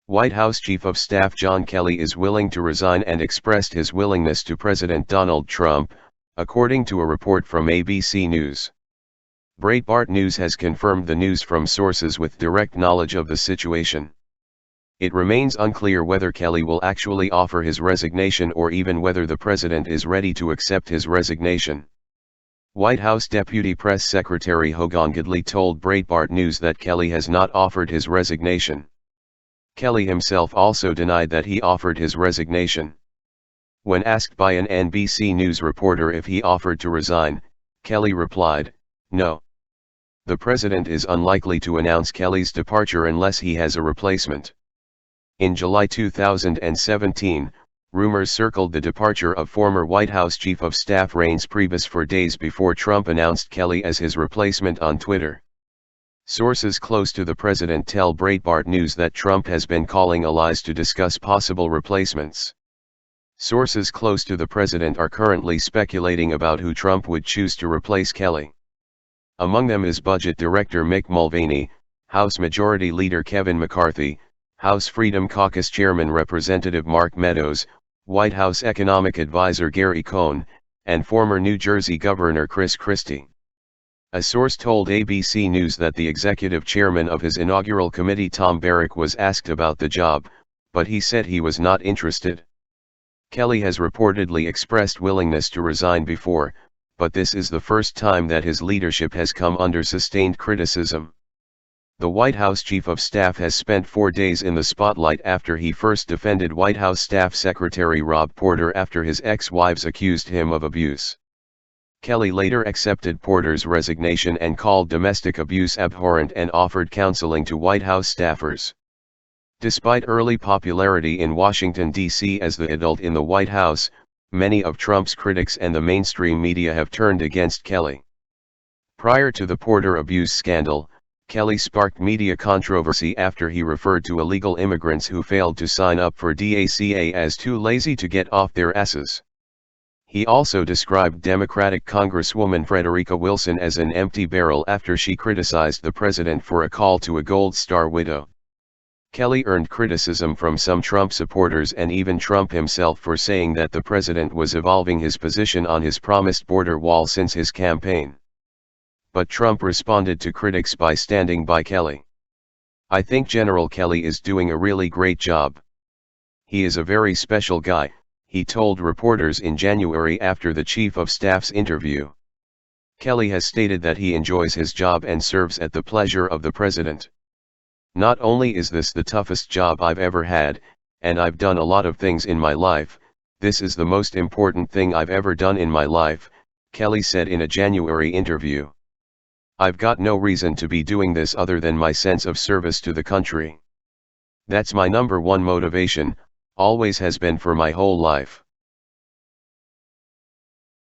White House Chief of Staff John Kelly is willing to resign and expressed his willingness to President Donald Trump, according to a report from ABC News. Breitbart News has confirmed the news from sources with direct knowledge of the situation. It remains unclear whether Kelly will actually offer his resignation or even whether the president is ready to accept his resignation. White House Deputy Press Secretary Hogan Gidley told Breitbart News that Kelly has not offered his resignation. Kelly himself also denied that he offered his resignation. When asked by an NBC News reporter if he offered to resign, Kelly replied, "No. The president is unlikely to announce Kelly's departure unless he has a replacement." In July 2017, rumors circled the departure of former White House Chief of Staff Reince Priebus for days before Trump announced Kelly as his replacement on Twitter. Sources close to the president tell Breitbart News that Trump has been calling allies to discuss possible replacements. Sources close to the president are currently speculating about who Trump would choose to replace Kelly. Among them is Budget Director Mick Mulvaney, House Majority Leader Kevin McCarthy, House Freedom Caucus Chairman Representative Mark Meadows, White House Economic Advisor Gary Cohn, and former New Jersey Governor Chris Christie. A source told ABC News that the executive chairman of his inaugural committee Tom Barrack was asked about the job, but he said he was not interested. Kelly has reportedly expressed willingness to resign before, but this is the first time that his leadership has come under sustained criticism. The White House Chief of Staff has spent 4 days in the spotlight after he first defended White House Staff Secretary Rob Porter after his ex-wives accused him of abuse. Kelly later accepted Porter's resignation and called domestic abuse abhorrent and offered counseling to White House staffers. Despite early popularity in Washington, D.C. as the adult in the White House, many of Trump's critics and the mainstream media have turned against Kelly. Prior to the Porter abuse scandal, Kelly sparked media controversy after he referred to illegal immigrants who failed to sign up for DACA as too lazy to get off their asses. He also described Democratic Congresswoman Frederica Wilson as an empty barrel after she criticized the president for a call to a Gold Star widow. Kelly earned criticism from some Trump supporters and even Trump himself for saying that the president was evolving his position on his promised border wall since his campaign. But Trump responded to critics by standing by Kelly. "I think General Kelly is doing a really great job. He is a very special guy," he told reporters in January after the Chief of Staff's interview. Kelly has stated that he enjoys his job and serves at the pleasure of the president. "Not only is this the toughest job I've ever had, and I've done a lot of things in my life, this is the most important thing I've ever done in my life," Kelly said in a January interview. "I've got no reason to be doing this other than my sense of service to the country. That's my number one motivation, always has been for my whole life."